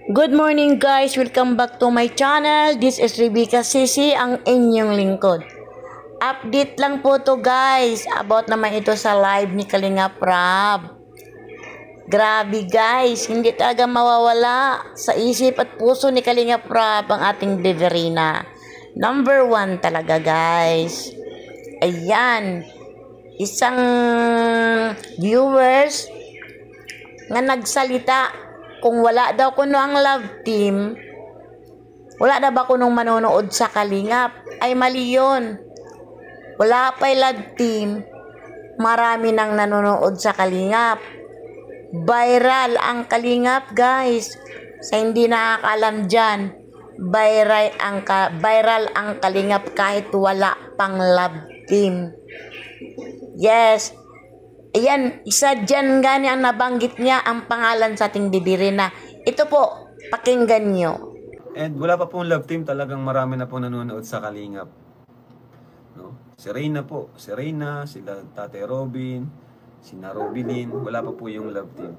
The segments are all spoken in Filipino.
Good morning guys! Welcome back to my channel. This is Rebecca Sisi, ang inyong lingkod. Update lang po to guys. About naman ito sa live ni Kalinga Prab. Grabe guys, hindi talaga mawawala sa isip at puso ni Kalinga Prab ang ating Beverina. Number 1 talaga guys. Ayan. Isang viewers nga nagsalita kung wala daw kuno ang love team, wala na ba kunong manonood sa Kalingap? Ay mali yun. Wala pa yung love team, marami nang nanonood sa Kalingap. Viral ang Kalingap guys. Sa hindi nakakaalam dyan, viral ang Kalingap kahit wala pang love team. Yes. Ayan, isa dyan gani ang nabanggit niya ang pangalan sa ating Beverina. Ito po, pakinggan nyo. And wala pa pong love team, talagang marami na po nanonood sa Kalingap. No? Si Reyna po, si Reyna, sila Tate Robin, si Robilin, wala pa po yung love team.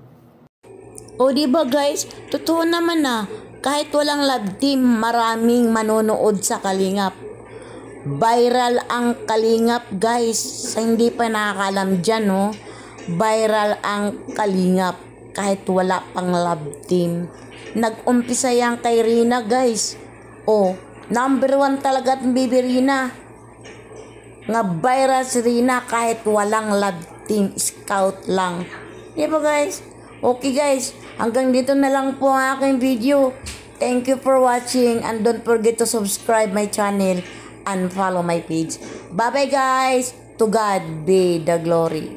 O diba guys, totoo naman na, kahit walang love team, maraming manonood sa Kalingap. Viral ang Kalingap guys. Sa hindi pa nakakalam dyan, no? Viral ang Kalingap kahit wala pang love team. Nag-umpisa yan kay Rina guys. Oh, number 1 talaga ang Beverina. Nga viral si Rina kahit walang love team. Scout lang. Diba guys? Okay guys, hanggang dito na lang po ang aking video. Thank you for watching and don't forget to subscribe my channel and follow my page. Bye bye guys. To God be the glory.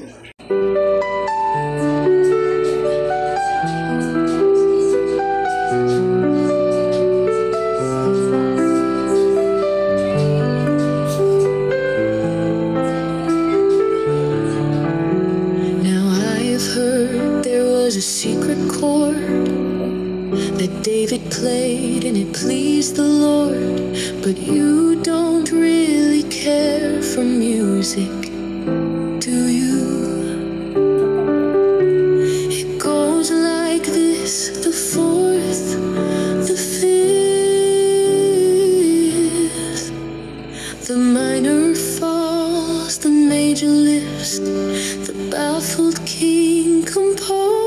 Now I have heard there was a secret chord that David played and it pleased the Lord. But you don't really care for music, do you? It goes like this, the fourth, the fifth, the minor falls, the major lifts, the baffled king composed.